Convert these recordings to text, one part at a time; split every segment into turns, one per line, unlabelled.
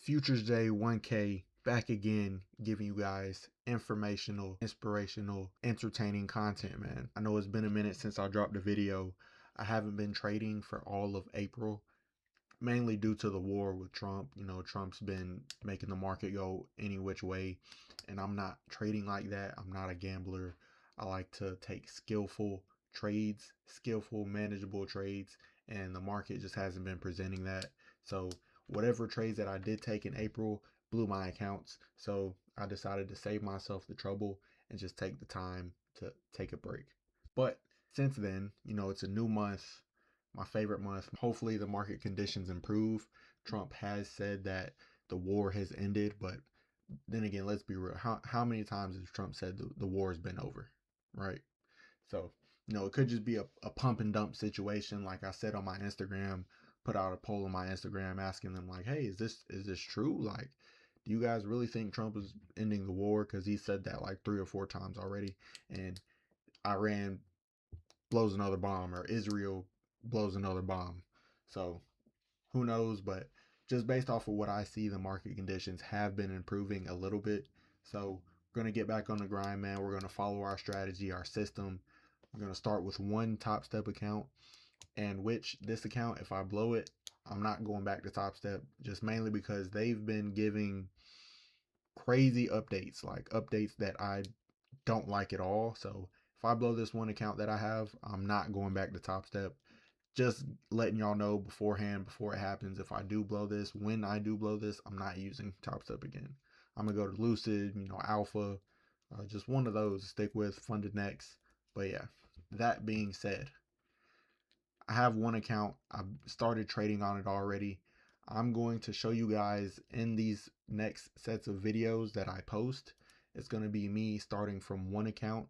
Futures Day 1K back again, giving you guys informational, inspirational, entertaining content, man. I know it's been a minute since I dropped a video. I haven't been trading for all of April, mainly due to the war with Trump. You know, Trump's been making the market go any which way, and I'm not trading like that. I'm not a gambler. I like to take skillful trades, skillful, manageable trades, and the market just hasn't been presenting that. So whatever trades that I did take in April blew my accounts. So I decided to save myself the trouble and just take the time to take a break. But since then, you know, it's a new month, my favorite month. Hopefully the market conditions improve. Trump has said that the war has ended, but then again, let's be real. How many times has Trump said the war has been over, right? So, you know, it could just be a pump and dump situation. Like I said on my Instagram, put out a poll on my Instagram asking them like, hey, is this true? Like, do you guys really think Trump is ending the war? Because he said that like 3 or 4 times already. And Iran blows another bomb or Israel blows another bomb. So who knows? But just based off of what I see, the market conditions have been improving a little bit. So we're going to get back on the grind, man. We're going to follow our strategy, our system. We're going to start with one Top Step account, and which this account, if I blow it, I'm not going back to Top Step, just mainly because they've been giving crazy updates, like updates that I don't like at all. So if I blow this one account that I have, I'm not going back to Top Step. Just letting y'all know beforehand, before it happens, if I do blow this, when I do blow this, I'm not using Top Step again. I'm gonna go to Lucid, you know, Alpha, just one of those to stick with, Funded Next. But yeah, that being said, I have one account. I've started trading on it already. I'm going to show you guys in these next sets of videos that I post. It's going to be me starting from one account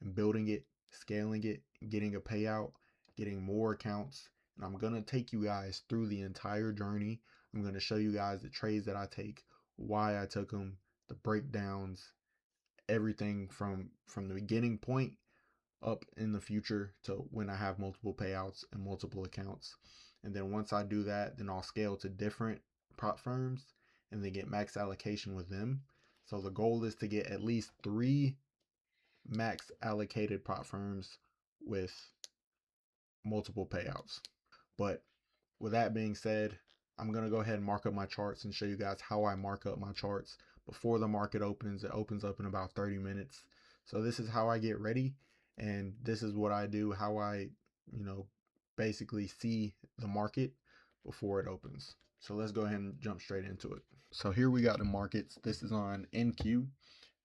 and building it, scaling it, getting a payout, getting more accounts. And I'm going to take you guys through the entire journey. I'm going to show you guys the trades that I take, why I took them, the breakdowns, everything from the beginning point up in the future to when I have multiple payouts and multiple accounts. And then once I do that, then I'll scale to different prop firms and then get max allocation with them. So the goal is to get at least 3 max allocated prop firms with multiple payouts. But with that being said, I'm going to go ahead and mark up my charts and show you guys how I mark up my charts before the market opens. It opens up in about 30 minutes. So this is how I get ready, and this is what I do, how I, basically see the market before it opens. So let's go ahead and jump straight into it. So here we got the markets. This is on NQ.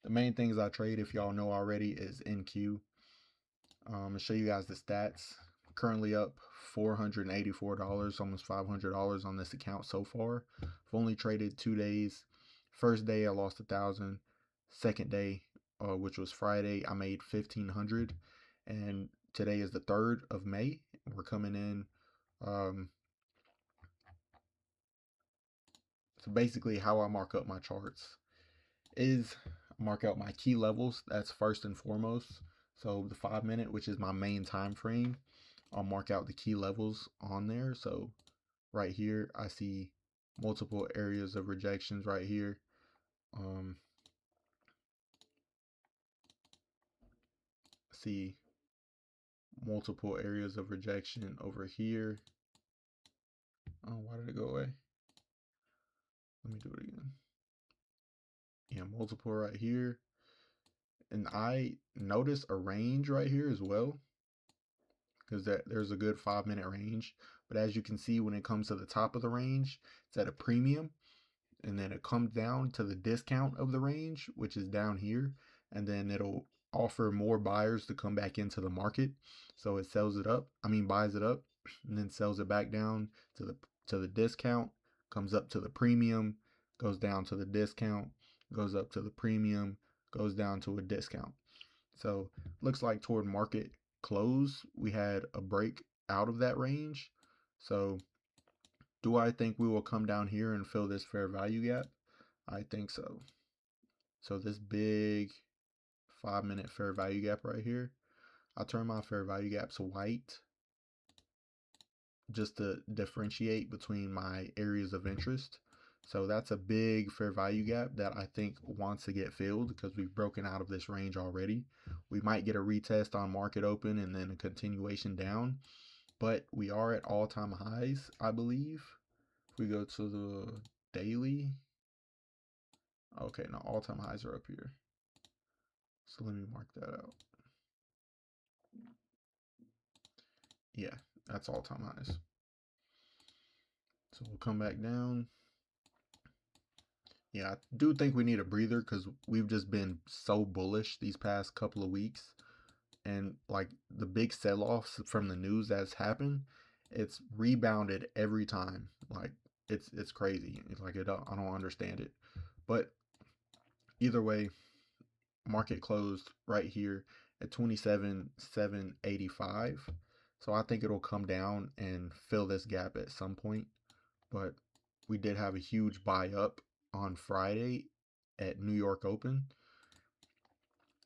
The main things I trade, if y'all know already, is NQ. I'll show you guys the stats. Currently up $484, almost $500 on this account so far. I've only traded 2 days. First day I lost 1,000. Second day, which was Friday, I made 1,500. And today is the 3rd of May. We're coming in. So basically, how I mark up my charts is mark out my key levels. That's first and foremost. So the 5-minute, which is my main time frame, I'll mark out the key levels on there. So right here, I see multiple areas of rejections right here. See multiple areas of rejection over here. Oh, why did it go away? Let me do it again. Yeah, multiple right here. And I notice a range right here as well, because there's a good 5-minute range. But as you can see, when it comes to the top of the range, it's at a premium. And then it comes down to the discount of the range, which is down here. And then it'll offer more buyers to come back into the market. So it buys it up, and then sells it back down to the discount, comes up to the premium, goes down to the discount, goes up to the premium, goes down to a discount. So looks like toward market close, we had a break out of that range. So do I think we will come down here and fill this fair value gap? I think so. So this big 5-minute fair value gap right here, I'll turn my fair value gaps white just to differentiate between my areas of interest. So that's a big fair value gap that I think wants to get filled because we've broken out of this range already. We might get a retest on market open and then a continuation down, but we are at all-time highs, I believe. If we go to the daily, okay, no, all-time highs are up here. So let me mark that out. Yeah, that's all-time highs. So we'll come back down. Yeah, I do think we need a breather because we've just been so bullish these past couple of weeks. And like the big sell-offs from the news that's happened, it's rebounded every time. Like it's crazy. It's like I don't understand it. But either way, market closed right here at 27,785. So I think it'll come down and fill this gap at some point. But we did have a huge buy up on Friday at New York Open.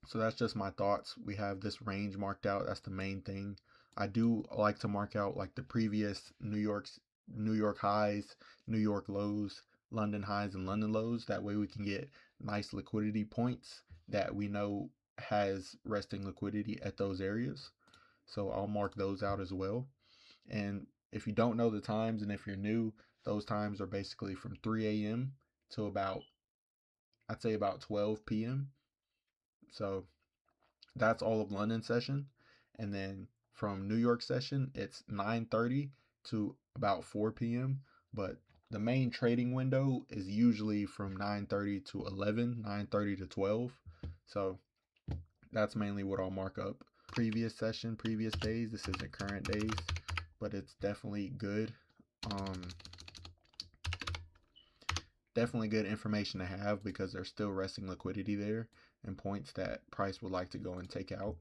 So that's just my thoughts. We have this range marked out. That's the main thing. I do like to mark out like the previous New York highs, New York lows, London highs, and London lows. That way we can get nice liquidity points that we know has resting liquidity at those areas. So I'll mark those out as well. And if you don't know the times and if you're new, those times are basically from 3 a.m. to I'd say about 12 p.m. So that's all of London session. And then from New York session, it's 9:30 to about 4 p.m. But the main trading window is usually from 9:30 to 11, 9:30 to 12. So that's mainly what I'll mark up. Previous session, previous days. This isn't current days, but it's definitely good. Definitely good information to have because there's still resting liquidity there and points that price would like to go and take out.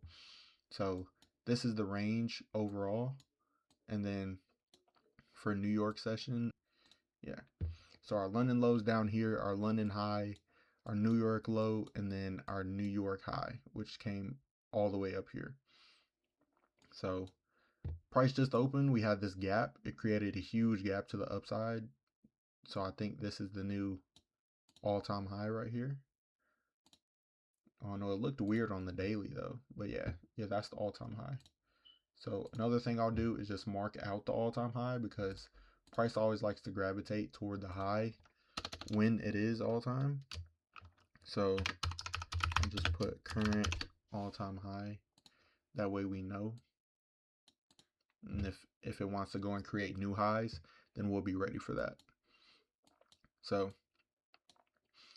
So this is the range overall. And then for New York session, yeah. So our London lows down here, our London high, our New York low, and then our New York high, which came all the way up here. So price just opened. We had this gap. It created a huge gap to the upside. So I think this is the new all-time high right here. Oh no, it looked weird on the daily though. But yeah, that's the all-time high. So another thing I'll do is just mark out the all-time high because price always likes to gravitate toward the high when it is all-time. So I'll just put current all-time high. That way we know. And if it wants to go and create new highs, then we'll be ready for that. So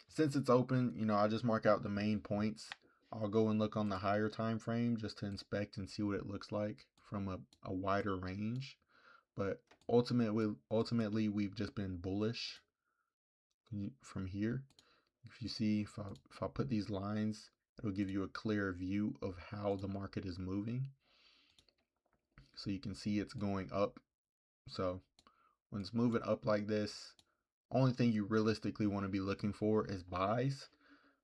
since it's open, I just mark out the main points. I'll go and look on the higher time frame just to inspect and see what it looks like from a wider range. But ultimately we've just been bullish from here. If you see, if I put these lines, it'll give you a clear view of how the market is moving. So you can see it's going up. So when it's moving up like this, only thing you realistically want to be looking for is buys.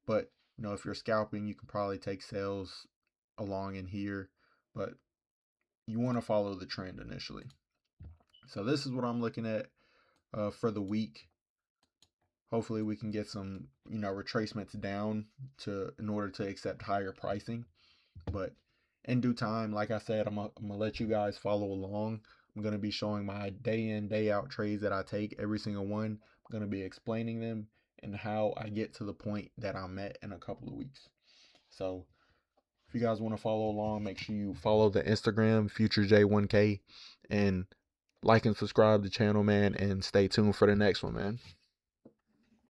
But if you're scalping, you can probably take sales along in here, but you want to follow the trend initially. So this is what I'm looking at for the week. Hopefully we can get some retracements down in order to accept higher pricing. But in due time, like I said, I'm gonna let you guys follow along. I'm gonna be showing my day in, day out trades that I take, every single one. I'm gonna be explaining them and how I get to the point that I'm at in a couple of weeks. So if you guys want to follow along, make sure you follow the Instagram FutureJ1K and like and subscribe to the channel, man, and stay tuned for the next one, man.